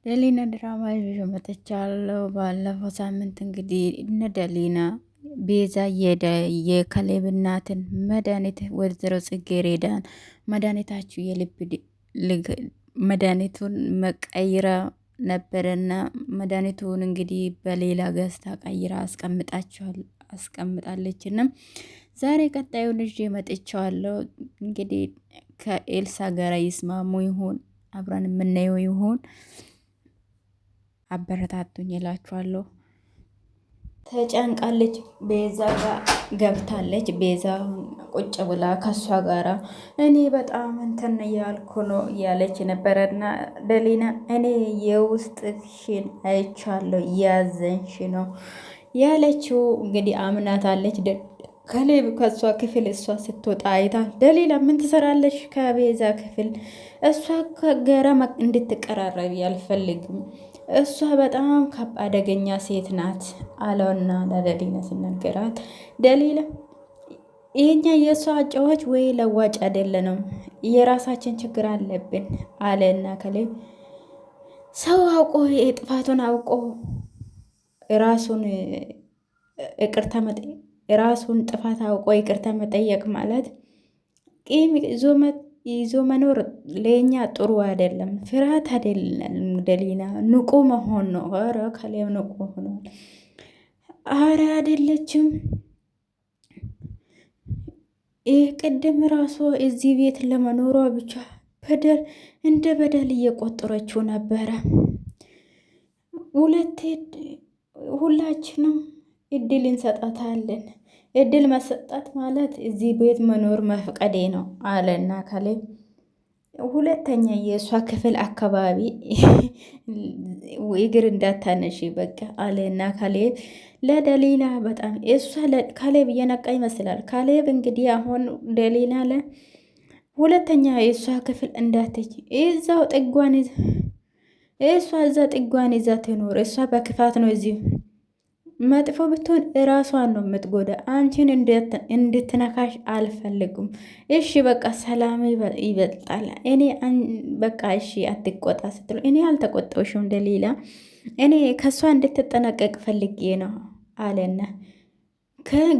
ደሊና ድራማ ይዤ መጥቻለሁ። ባለፈው ሳምንት እንግዲህ እነ ደሊና ቤዛ የካሌብ እናትን መድኃኒት ወይዘሮ ጽጌረዳን መድኃኒታችሁ መድኃኒቱን መቀይራ ነበረና መድኃኒቱን እንግዲህ በሌላ ገዝታ ቀይራ አስቀምጣለችና ዛሬ ቀጣዩን ይዤ መጥቻለሁ። እንግዲህ ከኤልሳ ጋር ይስማሙ ይሆን? አብረን የምናየው ይሆን? አበረታቱኝ እላችኋለሁ። ተጨንቃለች። ቤዛ ጋር ገብታለች። ቤዛ ቁጭ ብላ ከሷ ጋራ እኔ በጣም እንትን እያልኩ ነው እያለች ነበረና ደሊና እኔ የውስጥሽን አይቻለሁ እያዘንሽ ነው ያለችው። እንግዲህ አምናታለች። ከሌብ ከእሷ ክፍል እሷ ስትወጣ አይታ ደሊላ ምን ትሰራለች ከቤዛ ክፍል? እሷ ከገራ እንድትቀራረብ አልፈልግም። እሷ በጣም አደገኛ ሴት ናት አለውና ለደሊና ሲናገራት፣ ደሊላ ይሄኛ የእሷ አጫዋች ወይ ለዋጭ አይደለንም፣ የራሳችን ችግር አለብን አለና ከሌብ ሰው አውቆ ጥፋቱን አውቆ ራሱን ራሱን ጥፋት አውቆ ይቅርታ መጠየቅ ማለት ቂም ይዞ መኖር ለኛ ጥሩ አይደለም። ፍርሃት አይደለም ደሊና፣ ንቁ መሆን ነው። ኧረ ከሌብ ንቁ ሆኗል። አረ አይደለችም። ይህ ቅድም ራሷ እዚህ ቤት ለመኖሯ ብቻ እንደ በደል እየቆጠረችው ነበረ። ሁላችንም እድል እንሰጣታለን። እድል መሰጣት ማለት እዚህ ቤት መኖር መፍቀዴ ነው አለና ካሌብ ሁለተኛ የእሷ ክፍል አካባቢ እግር እንዳታነሺ በቃ አለና ካሌብ ለደሊላ በጣም እሷ ካሌብ እየነቃ ይመስላል። ካሌብ እንግዲህ አሁን ደሊላ ሁለተኛ የእሷ ክፍል እንዳትች እዛው ጥጓን እሷ እዛ ጥጓን ይዛ ትኖር። እሷ በክፋት ነው እዚህ መጥፎ ብትሆን እራሷን ነው የምትጎዳ። አንቺን እንድትነካሽ አልፈልጉም። እሺ በቃ ሰላም ይበልጣል። እኔ በቃ እሺ አትቆጣ ስትሉ እኔ አልተቆጣሁሽም ደሊላ፣ እኔ ከእሷ እንድትጠነቀቅ ፈልጌ ነው አለና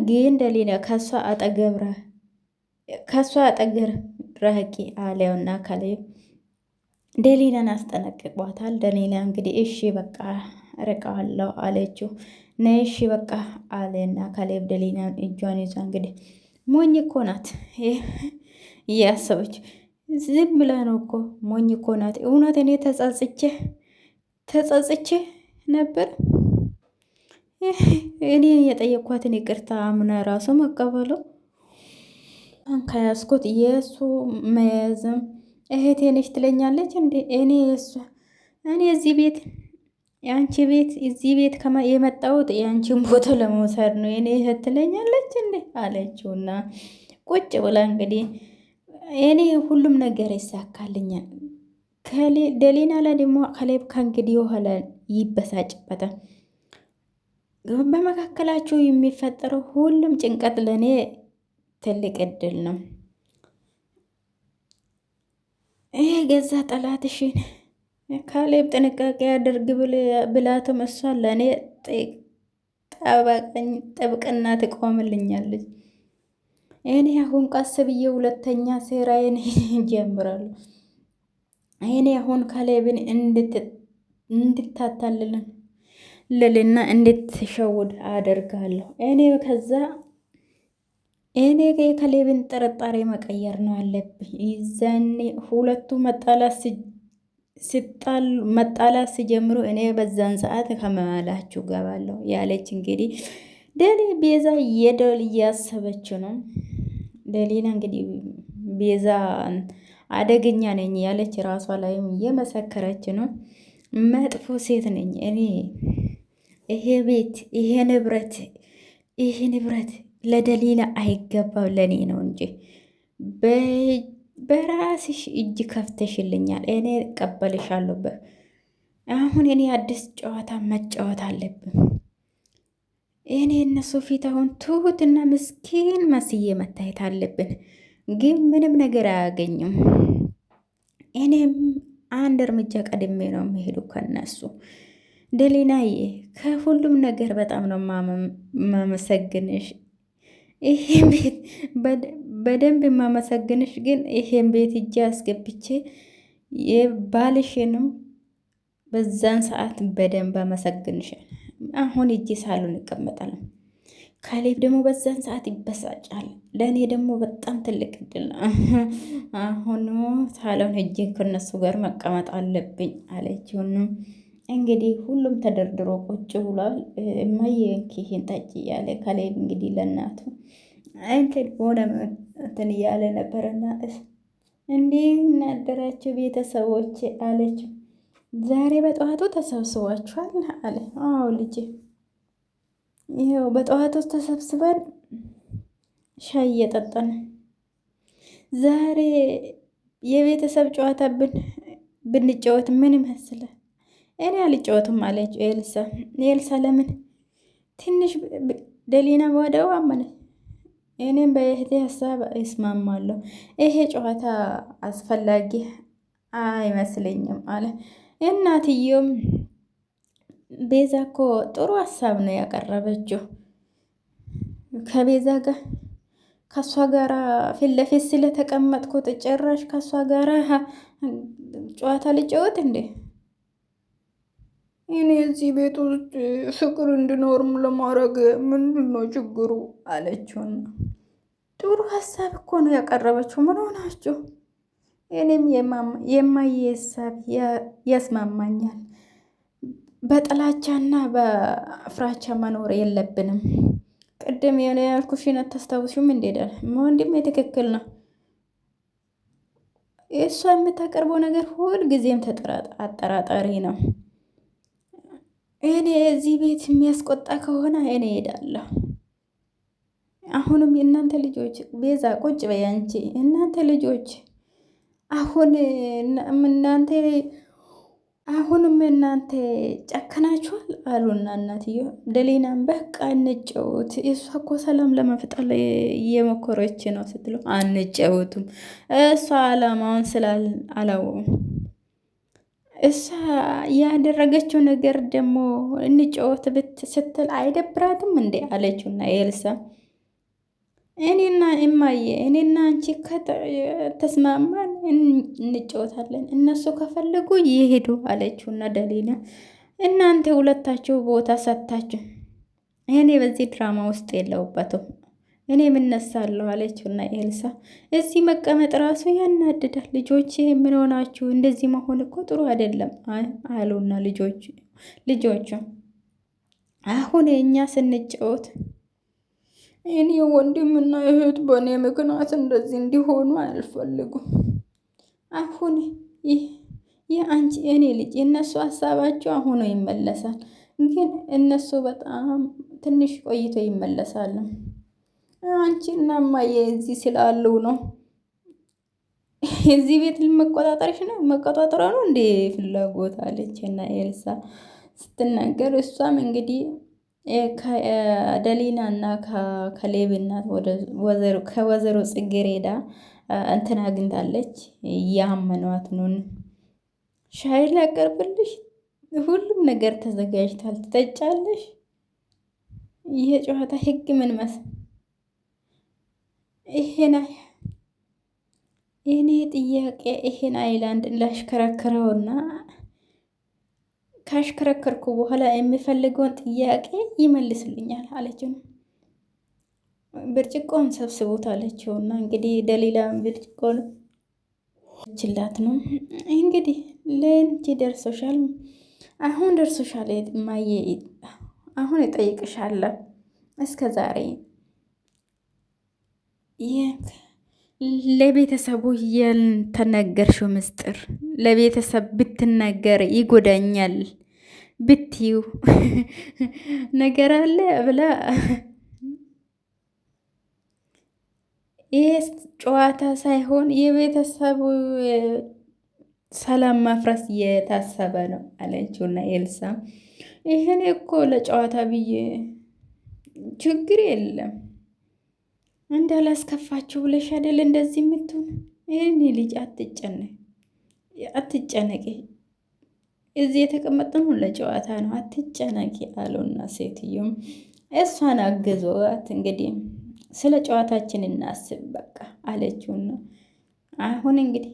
ግን ደሊላ ከእሷ አጠገብ ረቂ አለውና ካሌብ ደሊላን አስጠነቅቋታል። ደሊላ እንግዲህ እሺ በቃ ርቃለሁ አለችው። ነይ እሺ በቃ አለና ካሌብ ደሊላን እጇን ይዛ እንግዲህ ሞኝ እኮ ናት እያሰበች ዝም ብላ ነው እኮ ሞኝ እኮ ናት። እውነት እኔ ተጸጽቼ ነበር እኔ የጠየኳትን ይቅርታ አምና ራሱ መቀበሉ ከያዝኩት የእሱ መያዝም እህቴ ነች ትለኛለች እንዴ? እኔ እዚህ ቤት የአንቺ ቤት እዚህ ቤት የመጣሁት የአንቺን ቦታ ለመውሰድ ነው የኔ እህት ትለኛለች እንዴ አለችውና ቁጭ ብላ እንግዲህ እኔ ሁሉም ነገር ይሳካልኛል። ደሊና ላይ ደግሞ ካሌብ ከእንግዲህ በኋላ ይበሳጭበታል። በመካከላችሁ የሚፈጠረው ሁሉም ጭንቀት ለእኔ ትልቅ እድል ነው። ይሄ ገዛ ጠላትሽን ካሌብ ጥንቃቄ ያደርግ ብላትም እሷን ለእኔ ጥብቅና ትቆምልኛለች። እኔ አሁን ቀስ ብዬ ሁለተኛ ሴራዬን ጀምራለሁ። እኔ አሁን ካሌብን እንድታታልልን ልልና እንድትሸውድ አደርጋለሁ። እኔ የካሌብን ጥርጣሬ መቀየር ነው አለብኝ። ይዘኔ ሁለቱ መጣላት ሲጀምሩ እኔ በዛን ሰዓት ከመላችሁ ገባለሁ ያለች እንግዲህ ቤዛ የደል እያሰበች ነው። ደሊና እንግዲህ ቤዛ አደገኛ ነኝ ያለች ራሷ ላይም እየመሰከረች ነው። መጥፎ ሴት ነኝ እኔ። ይሄ ቤት ይሄ ንብረት ለደሊላ አይገባም፣ ለእኔ ነው እንጂ በራስሽ እጅ ከፍተሽልኛል፣ እኔ እቀበልሻለሁ። አሁን እኔ አዲስ ጨዋታ መጫወት አለብን። እኔ እነሱ ፊት አሁን ትሁትና ምስኪን መስዬ መታየት አለብን። ግን ምንም ነገር አያገኙም። እኔም አንድ እርምጃ ቀድሜ ነው የሚሄዱ ከነሱ። ደሊናዬ ከሁሉም ነገር በጣም ነው ማመሰግንሽ። ይሄን ቤት በደንብ የማመሰግንሽ ግን ይሄን ቤት እጅ አስገብቼ የባልሽንም በዛን ሰዓት በደንብ አመሰግንሻል። አሁን እጅ ሳሎን ይቀመጣል። ካሌብ ደግሞ በዛን ሰዓት ይበሳጫል። ለእኔ ደግሞ በጣም ትልቅ እድል ነው። አሁን ሳሎን ሄጄ ከነሱ ጋር መቀመጥ አለብኝ አለችውና እንግዲህ ሁሉም ተደርድሮ ቁጭ ብሏል። እማዬ ይሄን ጠጪ እያለ ካሌብ እንግዲህ ለእናቱ እንክል ሆነ እንትን እያለ ነበረና እንዲህ እናደራቸው ቤተሰቦች አለችው። ዛሬ በጠዋቱ ተሰብስባችኋል አለ። አዎ ልጄ፣ ይኸው በጠዋቱ ተሰብስበን ሻይ እየጠጣን ዛሬ የቤተሰብ ጨዋታ ብንጫወት ምን ይመስላል? እኔ አልጫወትም አለች ኤልሳ። ኤልሳ ለምን? ትንሽ ደሊና ወደው አመነ። እኔም በእህቴ ሀሳብ እስማማለሁ። ይሄ ጨዋታ አስፈላጊ አይመስለኝም አለ። እናትየውም ቤዛ እኮ ጥሩ ሀሳብ ነው ያቀረበችው። ከቤዛ ጋር ከእሷ ጋር ፊት ለፊት ስለተቀመጥኩት ጭራሽ ከእሷ ጋር ጨዋታ ልጫወት እንዴ? እኔ እዚህ ቤት ውስጥ ፍቅር እንድኖርም ለማድረግ ምንድን ነው ችግሩ? አለችውና ጥሩ ሀሳብ እኮ ነው ያቀረበችው። ምን ሆናችሁ? እኔም የማየ ሀሳብ ያስማማኛል። በጥላቻና በፍራቻ መኖር የለብንም። ቅድም የሆነ ያልኩሽን አታስታውሽም? እንደሄዳል ወንድሜ ትክክል ነው። እሷ የምታቀርበው ነገር ሁል ጊዜም አጠራጣሪ ነው። እኔ እዚህ ቤት የሚያስቆጣ ከሆነ እኔ እሄዳለሁ። አሁንም የእናንተ ልጆች ቤዛ ቁጭ በይ አንቺ። እናንተ ልጆች አሁንም እናንተ ጨከናችኋል አሉና እናትየው ደሊናን በቃ እንጫወት፣ እሷ እኮ ሰላም ለመፍጠር እየሞከረች ነው ስትለው አንጫወቱም፣ እሷ አላማውን አላወቁም። እሷ ያደረገችው ነገር ደግሞ እንጫወት ስትል አይደብራትም እንዴ? አለችውና ኤልሳ እኔና እማዬ እኔና አንቺ ከተስማማን እንጫወታለን፣ እነሱ ከፈለጉ ይሄዱ አለችውና ደሊና እናንተ ሁለታችሁ ቦታ ሰጥታችሁ እኔ በዚህ ድራማ ውስጥ የለውበትም፣ እኔ ምነሳለሁ አለችውና ኤልሳ እዚህ መቀመጥ ራሱ ያናድዳል። ልጆች ምን ሆናችሁ? እንደዚህ መሆን እኮ ጥሩ አይደለም አሉና ልጆቹ አሁን እኛ ስንጫወት እኔ ወንድምና እህት በእኔ ምክንያት እንደዚህ እንዲሆኑ አልፈልጉም። አሁን የአንቺ እኔ ልጅ የእነሱ ሀሳባቸው አሁኑ ይመለሳል፣ ግን እነሱ በጣም ትንሽ ቆይቶ ይመለሳሉ። አንቺና እማዬ እዚህ ስላሉ ነው። የዚህ ቤት መቆጣጠሯ ነው እንዴ ፍላጎት? አለችና ኤልሳ ስትናገር እሷም እንግዲህ ከደሊና እና ከካሌብ እናት ከወይዘሮ ጽጌሬዳ እንትን አግኝታለች። እያመኗት ኑን ሻይ ላቀርብልሽ፣ ሁሉም ነገር ተዘጋጅቷል፣ ትጠጫለሽ። ይሄ ጨዋታ ህግ ምን መስል ይሄን እኔ ጥያቄ ይሄን አይላንድ ላሽከረክረውና ካሽከረከርኩ በኋላ የሚፈልገውን ጥያቄ ይመልስልኛል አለችው። ብርጭቆን ሰብስቦት አለችውና እንግዲህ ደሊላን ብርጭቆን ችላት ነው እንግዲህ ለእንቺ ደርሶሻል፣ አሁን ደርሶሻል እማዬ፣ አሁን እጠይቅሻለሁ እስከ ዛሬ ለቤተሰቡ ያልተነገርሽው ምስጢር ለቤተሰብ ብትነገር ይጎዳኛል ብትዩ ነገር አለ ብላ ይህ ጨዋታ ሳይሆን የቤተሰቡ ሰላም ማፍረስ እየታሰበ ነው አለችውና ኤልሳ ይሄን እኮ ለጨዋታ ብዬ ችግር የለም እንዳላስከፋችሁ ብለሽ አይደል እንደዚህ የምትሆን? ይሄኔ ልጅ አትጨነቅ። አትጨነቂ፣ እዚህ የተቀመጥነው ለጨዋታ ነው፣ አትጨነቂ አሉና ሴትዮም እሷን አግዘዋት እንግዲህ ስለ ጨዋታችን እናስብ በቃ አለችውና አሁን እንግዲህ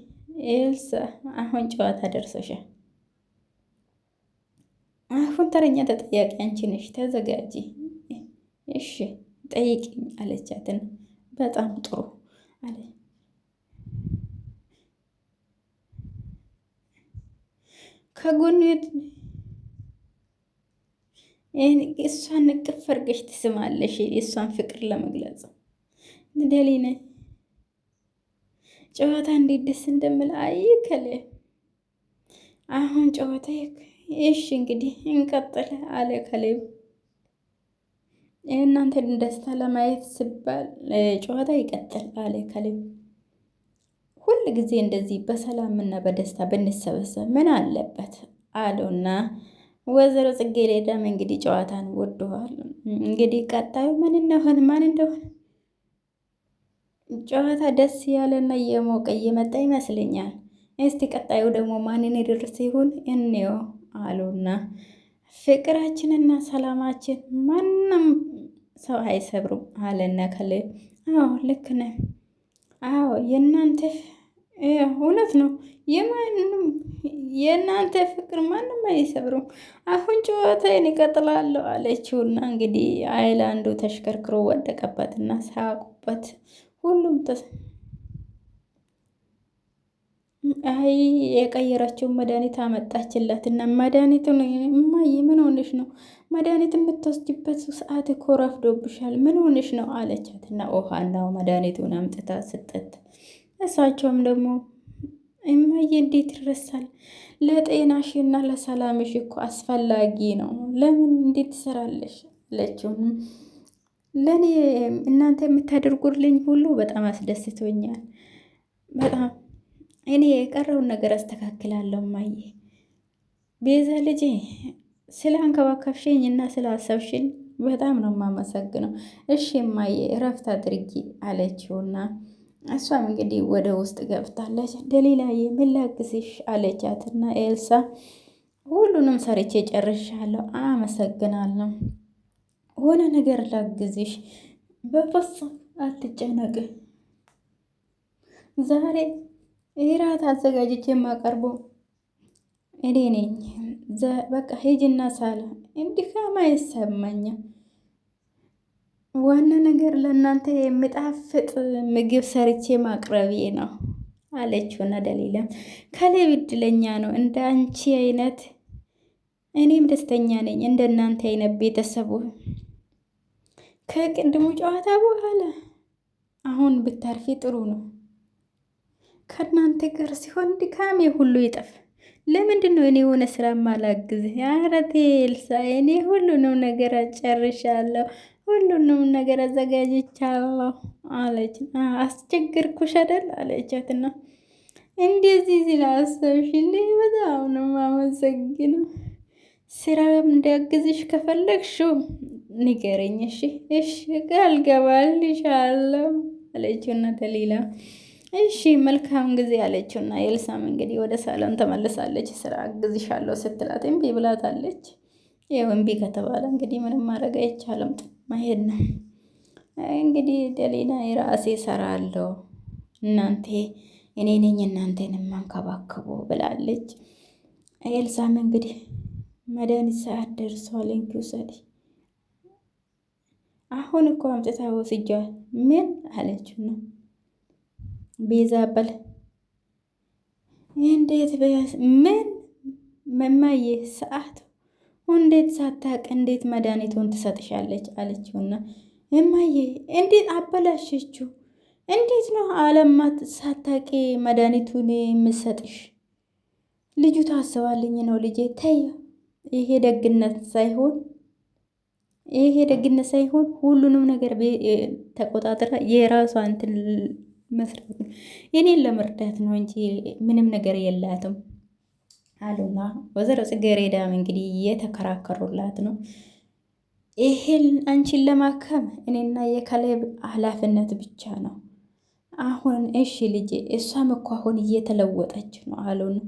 ኤልሳ አሁን ጨዋታ ደርሰሻል። አሁን ተረኛ ተጠያቂ አንቺ ነሽ። ተዘጋጂ። እሺ ጠይቂኝ አለቻትን። በጣም ጥሩ አለ። ከጎኑ እሷን ንቅፍ አድርገሽ ትስማለሽ፣ የእሷን ፍቅር ለመግለጽ ንደሊነ ጨዋታ እንዴት ደስ እንደምል አይከለ አሁን ጨዋታ እሺ እንግዲህ እንቀጥል አለ ከሌብ። የእናንተን ደስታ ለማየት ሲባል ጨዋታ ይቀጥል አለ ከሌብ። ሁል ጊዜ እንደዚህ በሰላምና በደስታ ብንሰበሰብ ምን አለበት አሉና ወይዘሮ ጽጌረዳም እንግዲህ ጨዋታን ወደዋል። እንግዲህ ቀጣዩ ምን እንደሆነ ጨዋታ ደስ ያለና እየሞቀ እየመጣ ይመስለኛል። እስቲ ቀጣዩ ደግሞ ማንን ይደርስ ይሆን እንየው አሉና ፍቅራችንና ሰላማችን ማንም ሰው አይሰብሩም አለና ከለ አዎ ልክ ነህ። አዎ የእናንተ እውነት ነው። የእናንተ ፍቅር ማንም አይሰብሩም። አሁን ጨዋታዬን እቀጥላለሁ አለችውና እንግዲህ አይላንዱ ተሽከርክሮ ወደቀበትና ሳቁበት። ሁሉም አይ የቀየረችውን መድኃኒት አመጣችላት እና መድኃኒቱን እማዬ ምን ሆንሽ ነው? መድኃኒት የምትወስጅበት ሰዓት እኮ ረፍዶብሻል። ምን ሆንሽ ነው አለቻት እና ውሃናው መድኃኒቱን አምጥታ ስጠት። እሳቸውም ደግሞ እማዬ እንዴት ይረሳል? ለጤናሽ እና ለሰላምሽ እኮ አስፈላጊ ነው። ለምን እንዴት ትሰራለሽ አለችው። ለእኔ እናንተ የምታደርጉልኝ ሁሉ በጣም አስደስቶኛል። በጣም እኔ የቀረውን ነገር አስተካክላለሁ እማዬ። ቤዛ ልጄ ስለ አንከባከብሽኝ እና ስለ አሰብሽኝ በጣም ነው የማመሰግነው። እሺ እማዬ እረፍት አድርጊ አለችውና እሷም እንግዲህ ወደ ውስጥ ገብታለች። ደሊላዬ ምን ላግዝሽ አለቻትና ኤልሳ ሁሉንም ሰርቼ ጨርሻለሁ አመሰግናለሁ። ሆነ ነገር ላግዝሽ። በፍጹም አትጨነቅ። ዛሬ እራት አዘጋጅቼ የማቀርበው እኔ ነኝ። በቃ ሂጂና ሳለ እንዲካማ አይሰማኝም። ዋና ነገር ለእናንተ የሚጣፍጥ ምግብ ሰርቼ ማቅረቤ ነው አለችውና ደሊላም ካሌብ እድለኛ ነው እንደ አንቺ አይነት። እኔም ደስተኛ ነኝ እንደ እናንተ አይነት ቤተሰቡ ከቅድሙ ጨዋታ በኋላ አሁን ብታርፊ ጥሩ ነው። ከእናንተ ጋር ሲሆን ድካሜ ሁሉ ይጠፍ። ለምንድን ነው እኔ የሆነ ስራ ማላግዝ? ያረቴ ኤልሳ እኔ ሁሉንም ነገር አጨርሻለሁ፣ ሁሉንም ነገር አዘጋጅቻለሁ አለች። አስቸግርኩሽ አይደል አለቻትና እንደዚህ ስላሰብሽልኝ በጣም ነው የማመሰግነው። ስራ እንዲያግዝሽ ከፈለግሽው ንገረኝ። እሺ እሺ ቃል ገባልሻለሁ አለችውና ደሊላ እሺ መልካም ጊዜ አለችውና ኤልሳም እንግዲህ ወደ ሳሎን ተመልሳለች። ስራ አግዝሻለሁ ስትላት እምቢ ብላታለች። ይኸው እምቢ ከተባለ እንግዲህ ምንም ማድረግ አይቻልም፣ መሄድ ነው እንግዲህ። ደሊና የራሴ እሰራለሁ እናንተ እኔ ነኝ እናንተን የማንከባከቡ ብላለች። ኤልሳም እንግዲህ መድኃኒት ሰዓት ደርሷል እንኪ ውሰዲ። አሁን እኮ አምጥታ ወስጃል። ምን አለችው ነው ቤዛ በል እንዴት ምን መማዬ ሰዓት እንዴት ሳታቅ እንዴት መድኃኒቱን ትሰጥሻለች አለችውና እማዬ እንዴት አበላሸችው? እንዴት ነው አለማት ሳታቂ መድኃኒቱን የምሰጥሽ? ልጁ ታስባልኝ ነው ልጄ ተይ። ይሄ ደግነት ሳይሆን ሁሉንም ነገር ተቆጣጥራ የራሷ እንትን መስራት ነው። የኔን ለመርዳት ነው እንጂ ምንም ነገር የላትም አሉና ወይዘሮ ጽጌረዳም እንግዲህ እየተከራከሩላት ነው። ይሄን አንቺን ለማከም እኔና የካሌብ ኃላፊነት ብቻ ነው። አሁን እሺ ልጄ እሷም እኮ አሁን እየተለወጠች ነው አሉን።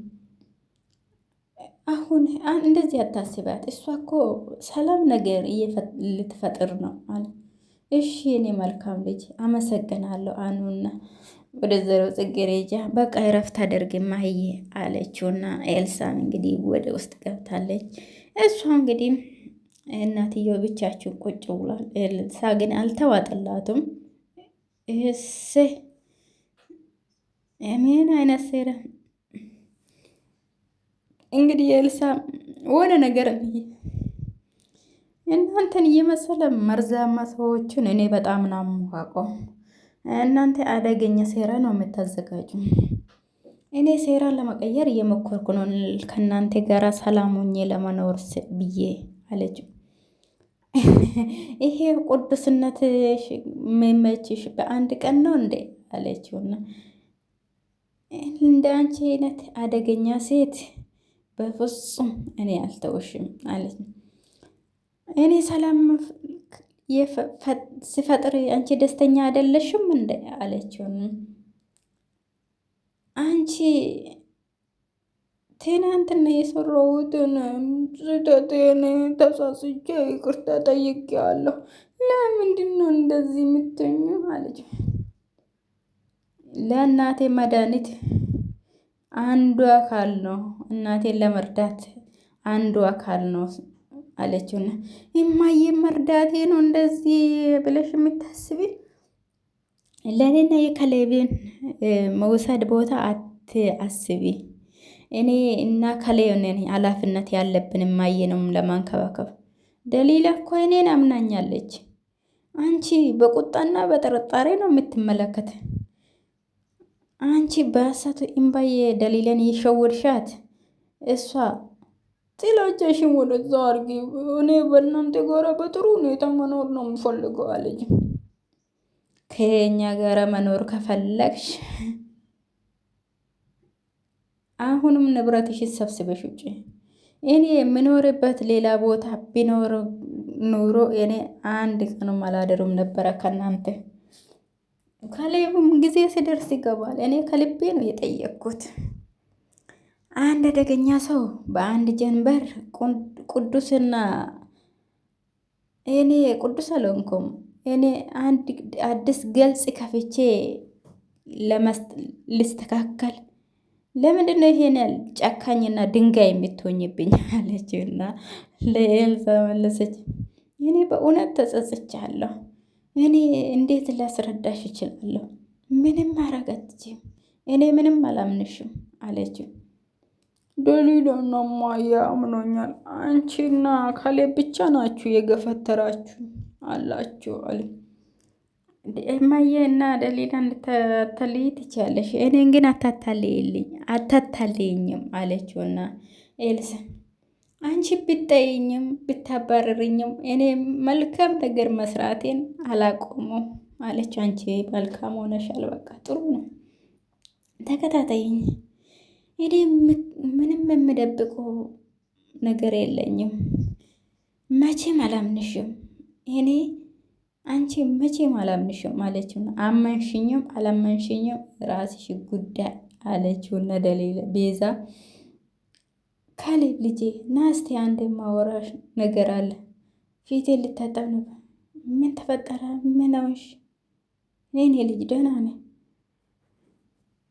አሁን እንደዚህ አታስባት። እሷ እኮ ሰላም ነገር ልትፈጥር ነው አለ። እሺ እኔ መልካም ልጅ አመሰግናለሁ አኑና ወደ ጽጌሬጃ በቃ እረፍት አደርግ ማህዬ አለችውና ኤልሳም እንግዲህ ወደ ውስጥ ገብታለች። እሷ እንግዲህ እናትየው ብቻችሁን ቁጭ ብሏል። ኤልሳ ግን አልተዋጠላትም። እስ ምን አይነት ሴራ እንግዲህ ኤልሳ ወደ ነገር እናንተን እየመሰለ መርዛማ ሰዎችን እኔ በጣም ነው የማውቀው። እናንተ አደገኛ ሴራ ነው የምታዘጋጁ። እኔ ሴራ ለመቀየር እየሞከርኩ ነው ከእናንተ ጋር ሰላም ሆኜ ለመኖር ብዬ አለችው። ይሄ ቅዱስነት የሚመችሽ በአንድ ቀን ነው እንዴ አለችውና እንደ አንቺ አይነት አደገኛ ሴት በፍጹም እኔ አልተውሽም አለች። እኔ ሰላም ሲፈጥር አንቺ ደስተኛ አይደለሽም እንደ አለችው። አንቺ ትናንትና የሰራሁትን ስህተቴን ተሳስቼ ይቅርታ ጠይቄያለሁ። ለምንድን ነው እንደዚህ የምትኙ አለች። ለእናቴ መድኃኒት አንዱ አካል ነው፣ እናቴን ለመርዳት አንዱ አካል ነው አለችውና እማዬ መርዳቴ ነው እንደዚህ ብለሽ የምታስቢ? ለእኔና የከሌብን መውሰድ ቦታ አትአስቢ። እኔ እና ከሌብን ኃላፊነት ያለብን እማዬ ነው ለማንከባከብ። ደሊላ እኮ እኔን አምናኛለች። አንቺ በቁጣና በጥርጣሬ ነው የምትመለከት። አንቺ በሀሰቱ እምባዬ ደሊለን የሸወድሻት እሷ ጥላቻሽን ወደዛ አድርጊ። እኔ በእናንተ ጋራ በጥሩ ሁኔታ መኖር ነው የምፈልገው አለች። ከኛ ጋራ መኖር ከፈለግሽ አሁንም ንብረትሽን ሰብስበሽ ውጪ። እኔ የምኖርበት ሌላ ቦታ ቢኖር ኑሮ እኔ አንድ ቀንም አላደሩም ነበረ ከእናንተ። ከሌብም ጊዜ ሲደርስ ይገባል። እኔ ከልቤ ነው የጠየቅኩት። አንድ አደገኛ ሰው በአንድ ጀንበር ቅዱስና እኔ ቅዱስ አልሆንኩም። እኔ አንድ አዲስ ገልጽ ከፍቼ ልስተካከል። ለምንድን ነው ይሄን ጨካኝና ድንጋይ የምትሆኝብኝ አለችውና ለኤልሳ መለሰች። እኔ በእውነት ተጸጽቻለሁ። እኔ እንዴት ላስረዳሽ እችላለሁ? ምንም ማድረግ አትችይም። እኔ ምንም አላምንሽም አለችው። ደሊላና እማዬ አምኖኛል። አንቺና ካሌብ ብቻ ናችሁ የገፈተራችሁ አላችሁ አለ። እማዬ እና ደሊላ እንድታታልይ ትችያለሽ፣ እኔን ግን አታታልይኝም አለችውና ኤልሳ አንቺ ብትጠይኝም ብታባረርኝም እኔ መልካም ነገር መስራቴን አላቆመው አለች። አንቺ መልካም ሆነሻል፣ በቃ ጥሩ ነው፣ ተከታተይኝ። እኔ ምንም የምደብቀው ነገር የለኝም። መቼም አላምንሽም። እኔ አንቺ መቼም አላምንሽም አለችው። አመንሽኝም አላመንሽኝም ራስሽ ጉዳይ አለችውና ደሊላ ቤዛ ካሌብ ልጄ ና እስቲ አንድ የማወራሽ ነገር አለ። ፊቴ ልታጠብ ነበር። ምን ተፈጠረ? ምን ሆንሽ? እኔ ልጅ ደህና ነኝ።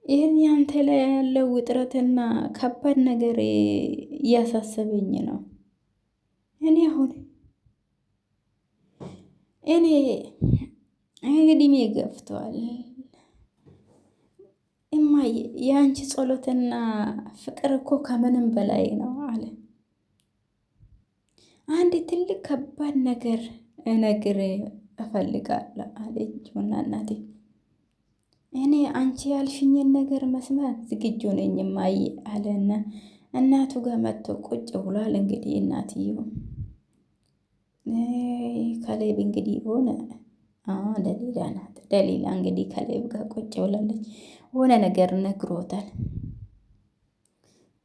ይህን ያንተ ላይ ያለው ውጥረትና ከባድ ነገር እያሳሰበኝ ነው። እኔ እድሜ ገፍቷል እማዬ፣ የአንቺ ጸሎትና ፍቅር እኮ ከምንም በላይ ነው አለ። አንድ ትልቅ ከባድ ነገር እነግር እፈልጋለሁ አለችውና እናቴ እኔ አንቺ ያልሽኝን ነገር መስማት ዝግጁ ነኝ እማዬ አለና እናቱ ጋር መጥቶ ቁጭ ብሏል። እንግዲህ እናትየው ካሌብ እንግዲህ ሆነ ደሊላ ናት። ደሊላ እንግዲህ ካሌብ ጋር ቁጭ ብላለች። ሆነ ነገር ነግሮታል።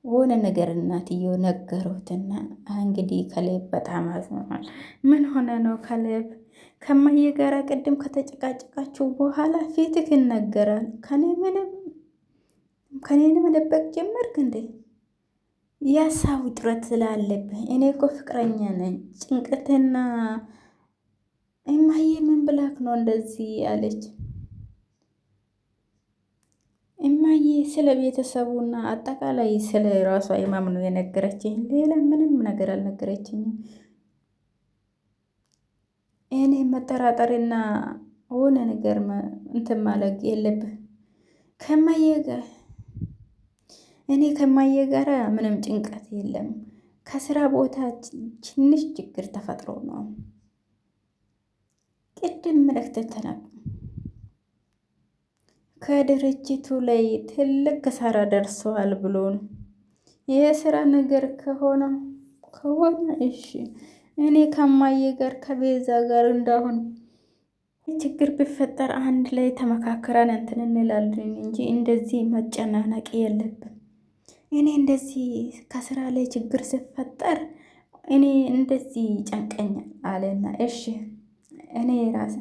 ሆነ ነገር እናትየው ነገሩትና እንግዲህ ካሌብ በጣም አዝኗል። ምን ሆነ ነው ካሌብ? ከማዬ ጋር ቅድም ከተጨቃጨቃችሁ በኋላ ፊትህ ይነገራል። ከኔን መደበቅ ጀመርክ እንዴ? የሀሳብ ውጥረት ስላለብህ እኔ እኮ ፍቅረኛ ነኝ ጭንቀትና እማዬ ምን ብላክ ነው እንደዚህ አለች። እማዬ ስለ ቤተሰቡና አጠቃላይ ስለ ራሷ ኢማም ነው የነገረችኝ። ሌላ ምንም ነገር አልነገረችኝም። እኔ መጠራጠርና ሆነ ነገር እንትን ማለግ የለብህ ከማየ ጋር እኔ ከማየ ጋር ምንም ጭንቀት የለም። ከስራ ቦታ ትንሽ ችግር ተፈጥሮ ነው። ቅድም መልእክት ከድርጅቱ ላይ ትልቅ ክሳራ ደርሰዋል ብሎ ነው። የስራ ነገር ከሆነ እሺ እኔ ከማየ ጋር ከቤዛ ጋር እንዳሁን ችግር ቢፈጠር አንድ ላይ ተመካከረን እንትን እንላለን እንጂ እንደዚህ መጨናነቅ የለብን። እኔ እንደዚህ ከስራ ላይ ችግር ሲፈጠር እኔ እንደዚህ ጨንቀኛል አለና እሺ እኔ ራሴ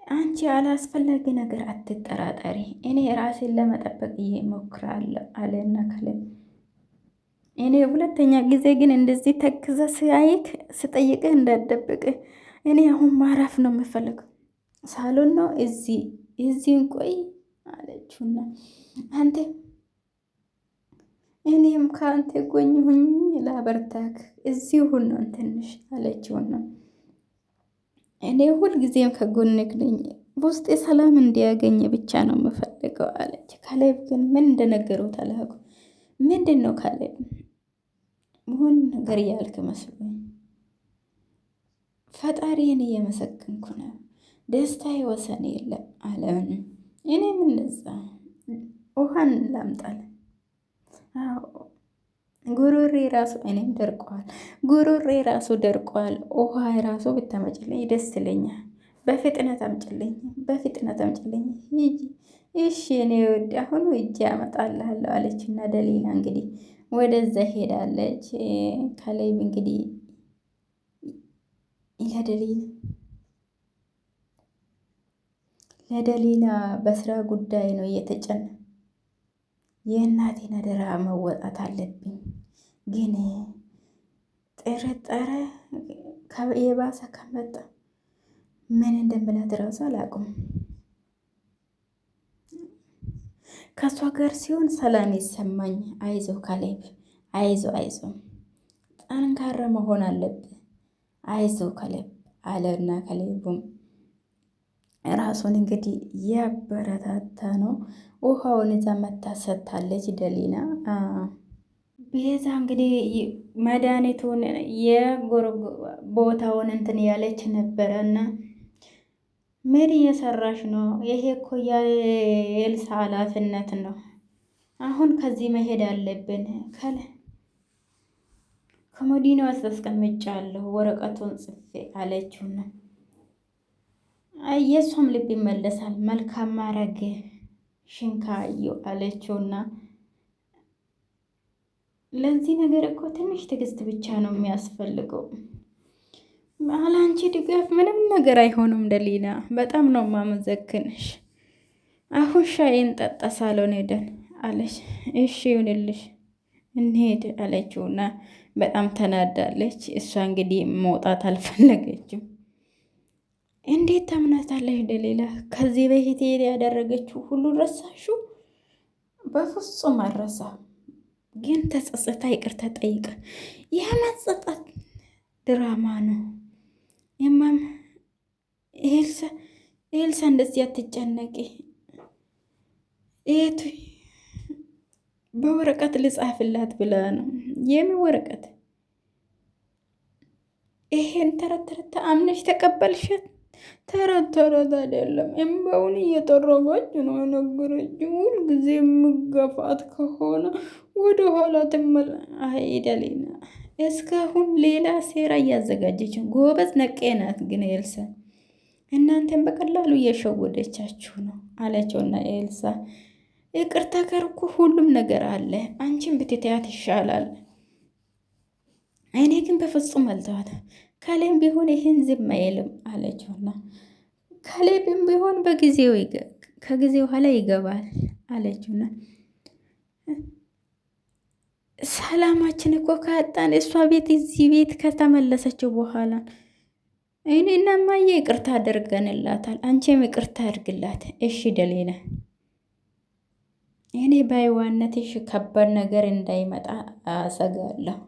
አንቺ አላስፈላጊ ነገር አትጠራጠሪ፣ እኔ ራሴን ለመጠበቅ እሞክራለሁ አለና ከለም እኔ ሁለተኛ ጊዜ ግን እንደዚህ ተክዘ ሲያይክ ስጠይቅህ እንዳትደብቅህ። እኔ አሁን ማረፍ ነው የምፈልገው። ሳሎን ነው እዚህን ቆይ አለችውና አንተ እኔም ከአንተ ጎኝ ሁኝ ላበርታክ እዚሁ ነው ትንሽ አለችውና እኔ ሁልጊዜም ከጎንክ ነኝ፣ ውስጤ ሰላም እንዲያገኝ ብቻ ነው የምፈልገው አለች። ካሌብ ግን ምን እንደነገሩት አላውቅም። ምንድን ነው ካሌብ ሁን ነገር እያልክ መስሎኝ፣ ፈጣሪን እየመሰገንኩ ነው፣ ደስታዬ ወሰን የለም አለን። እኔም እንደዛ ውሃን ላምጣል። ጉሮሬ ራሱ እኔም ደርቋል፣ ጉሮሬ ራሱ ደርቋል። ውሃ ራሱ ብታመጭልኝ ደስ ይለኛል። በፍጥነት አምጭልኝ፣ በፍጥነት አምጭልኝ። ሂጂ እሺ፣ እኔ ወድ አሁኑ እጅ ያመጣልሃለሁ አለች እና ደሊና እንግዲህ ወደዛ ሄዳለች። ካሌብ እንግዲህ ለደሊና በስራ ጉዳይ ነው እየተጨነ የእናቴን አደራ መወጣት አለብኝ፣ ግን ጥርጣሬ የባሰ ከመጣ ምን እንደምላት እራሱ አላውቅም። ከእሷ ጋር ሲሆን ሰላም ይሰማኝ። አይዞ ካሌብ፣ አይዞ ጠንካራ መሆን አለብህ፣ አይዞ ካሌብ አለና ካሌቡም ራሱን እንግዲህ ያበረታታ ነው። ውሃውን እዛ መታ ሰጥታለች ደሊና። ቤዛ እንግዲህ መድኃኒቱን ቦታውን እንትን ያለች ነበረና ምን እየሰራሽ ነው? ይሄ እኮ የኤልሳ ኃላፊነት ነው። አሁን ከዚህ መሄድ አለብን። ከመዲና ውስጥ አስቀምጫለሁ ወረቀቱን ጽፌ አለችውና የእሷም ልብ ይመለሳል። መልካም ማረግ ሽንካዩ አለችውና ለዚህ ነገር እኮ ትንሽ ትዕግስት ብቻ ነው የሚያስፈልገው። አላንቺ ድጋፍ ምንም ነገር አይሆንም ደሊና፣ በጣም ነው ማመዘግንሽ። አሁን ሻይን ጠጣ ሳሎን ሄደን አለች። እሺ ይሁንልሽ እንሄድ አለችውና በጣም ተናዳለች። እሷ እንግዲህ መውጣት አልፈለገችም። እንዴት ታምናታለሽ ደሊላ? ከዚህ በፊት ያደረገችው ሁሉ ረሳሽው? በፍጹም አረሳ። ግን ተጸጽታ ይቅርታ ጠይቃ የመጸጸት ድራማ ነው። የማም ኤልሳ እንደዚህ አትጨነቂ፣ ኤቱ በወረቀት ልጻፍላት ብላ ነው። የምን ወረቀት? ይሄን ተረት አምነሽ ተቀበልሻት? ተረት አይደለም፣ እምባውን እየጠረገች ነው የነገረችው። ሁልጊዜ የምገፋት ከሆነ ወደ ኋላ ትመለ አይደሌና እስካሁን ሌላ ሴራ እያዘጋጀች ጎበዝ ነቄ ናት። ግን ኤልሳ እናንተን በቀላሉ እየሸወደቻችሁ ነው አለችውና ኤልሳ ይቅርታ ከርኩ ሁሉም ነገር አለ፣ አንቺን ብትተያት ይሻላል። እኔ ግን በፍጹም አልተዋት። ካሌብም ቢሆን ይህን ዝም አይልም አለችውና ካሌብም ቢሆን ከጊዜ በኋላ ይገባል አለችውና ሰላማችን እኮ ካጣን እሷ ቤት እዚህ ቤት ከተመለሰችው በኋላ እኔና እማዬ ይቅርታ አድርገንላታል። አንቺም ይቅርታ አድርግላት እሺ። ደሊና እኔ በየዋህነትሽ ከባድ ነገር እንዳይመጣ አሰጋለሁ።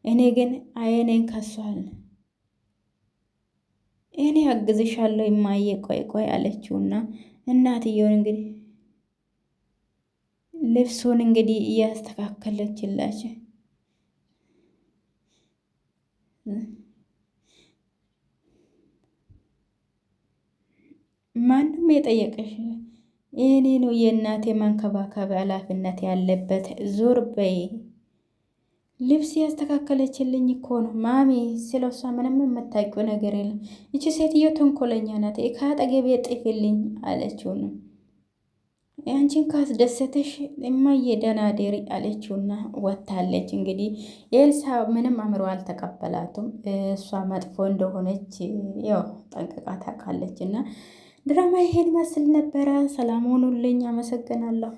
እኔ ግን አይኔን ከሷል። እኔ አግዝሻለሁ እማዬ ቆይ ቆይ አለችውና እናትየውን እንግዲህ ልብሱን እንግዲህ እያስተካከለችላቸው ማንም የጠየቀሽ የኔ ነው የእናቴ መንከባከብ ኃላፊነት ያለበት ዞር በይ። ልብስ ያስተካከለችልኝ እኮ ነው ማሚ። ስለሷ ምንም የምታውቂው ነገር የለም። ይቺ ሴትዮ ተንኮለኛ ናት። ከአጠገቤ ጥፊልኝ አለችው ነው ያንቺን ካስደሰተሽ እማዬ ደህና ደሪ አለችውና ወታለች። እንግዲህ ኤልሳ ምንም አእምሮ አልተቀበላትም። እሷ መጥፎ እንደሆነች ያው ጠንቅቃ ታውቃለች። እና ድራማ ይሄን መስል ነበረ። ሰላም ሆኑልኝ። አመሰግናለሁ።